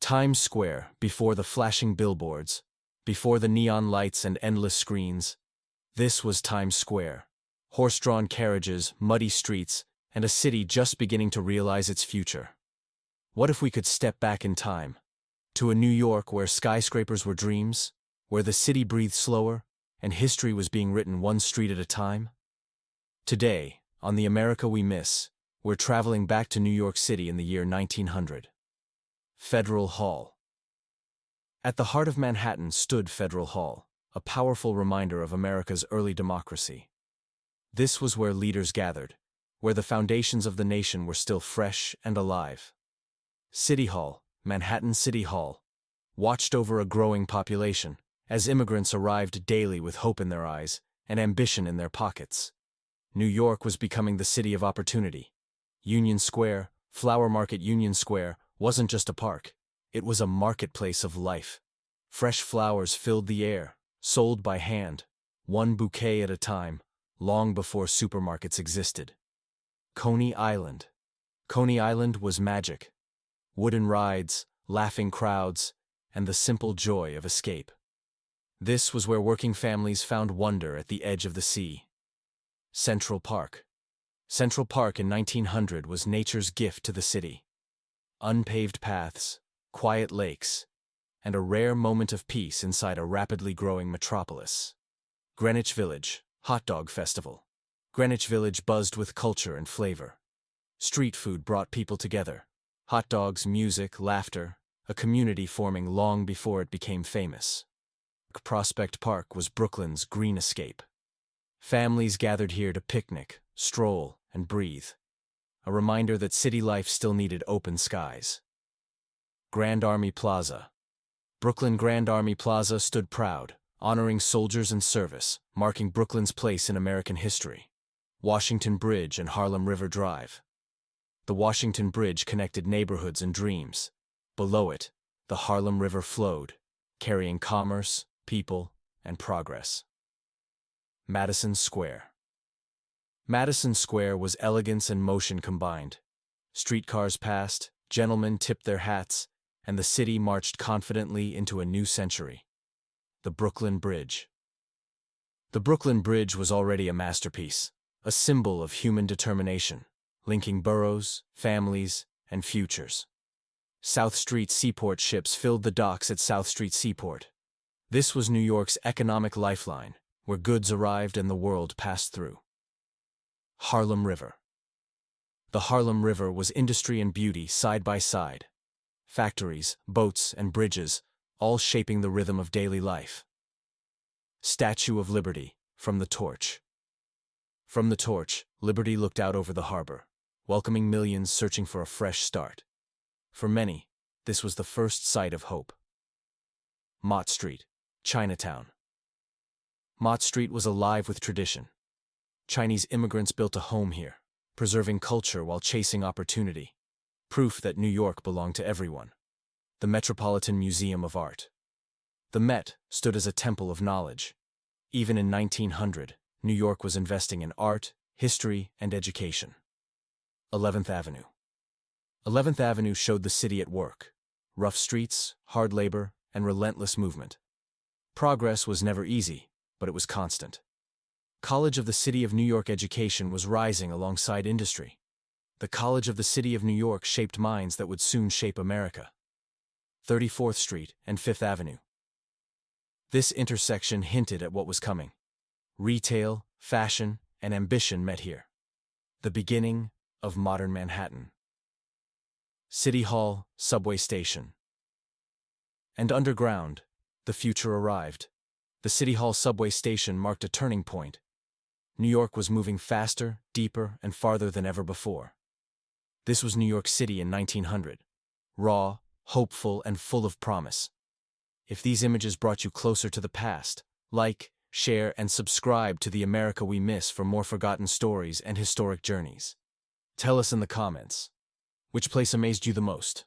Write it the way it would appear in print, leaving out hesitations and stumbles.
Times Square, before the flashing billboards, before the neon lights and endless screens. This was Times Square. Horse-drawn carriages, muddy streets, and a city just beginning to realize its future. What if we could step back in time? To a New York where skyscrapers were dreams, where the city breathed slower, and history was being written one street at a time? Today, on the America We Miss, we're traveling back to New York City in the year 1900. Federal Hall. At the heart of Manhattan stood Federal Hall, a powerful reminder of America's early democracy. This was where leaders gathered, where the foundations of the nation were still fresh and alive. City Hall, Manhattan City Hall, watched over a growing population, as immigrants arrived daily with hope in their eyes and ambition in their pockets. New York was becoming the city of opportunity. Union Square, Flower Market Union Square, wasn't just a park. It was a marketplace of life. Fresh flowers filled the air, sold by hand, one bouquet at a time, long before supermarkets existed. Coney Island. Coney Island was magic. Wooden rides, laughing crowds, and the simple joy of escape. This was where working families found wonder at the edge of the sea. Central Park. Central Park in 1900 was nature's gift to the city. Unpaved paths, quiet lakes, and a rare moment of peace inside a rapidly growing metropolis. Greenwich Village, Hot Dog Festival. Greenwich Village buzzed with culture and flavor. Street food brought people together. Hot dogs, music, laughter, a community forming long before it became famous. Prospect Park was Brooklyn's green escape. Families gathered here to picnic, stroll, and breathe. A reminder that city life still needed open skies. Grand Army Plaza. Brooklyn Grand Army Plaza stood proud, honoring soldiers and service, marking Brooklyn's place in American history. Washington Bridge and Harlem River Drive. The Washington Bridge connected neighborhoods and dreams. Below it, the Harlem River flowed, carrying commerce, people, and progress. Madison Square. Madison Square was elegance and motion combined. Streetcars passed, gentlemen tipped their hats, and the city marched confidently into a new century. The Brooklyn Bridge. The Brooklyn Bridge was already a masterpiece, a symbol of human determination, linking boroughs, families, and futures. South Street Seaport ships filled the docks at South Street Seaport. This was New York's economic lifeline, where goods arrived and the world passed through. Harlem River. The Harlem River was industry and beauty side by side. Factories, boats, and bridges, all shaping the rhythm of daily life. Statue of Liberty, from the torch. From the torch, Liberty looked out over the harbor, welcoming millions searching for a fresh start. For many, this was the first sight of hope. Mott Street, Chinatown. Mott Street was alive with tradition. Chinese immigrants built a home here, preserving culture while chasing opportunity. Proof that New York belonged to everyone. The Metropolitan Museum of Art. The Met stood as a temple of knowledge. Even in 1900, New York was investing in art, history, and education. 11th Avenue. 11th Avenue showed the city at work. Rough streets, hard labor, and relentless movement. Progress was never easy, but it was constant. College of the City of New York education was rising alongside industry. The College of the City of New York shaped minds that would soon shape America. 34th Street and 5th Avenue. This intersection hinted at what was coming. Retail, fashion, and ambition met here. The beginning of modern Manhattan. City Hall, subway station. And underground, the future arrived. The City Hall subway station marked a turning point. New York was moving faster, deeper, and farther than ever before. This was New York City in 1900. Raw, hopeful, and full of promise. If these images brought you closer to the past, like, share, and subscribe to the America We Miss for more forgotten stories and historic journeys. Tell us in the comments. Which place amazed you the most?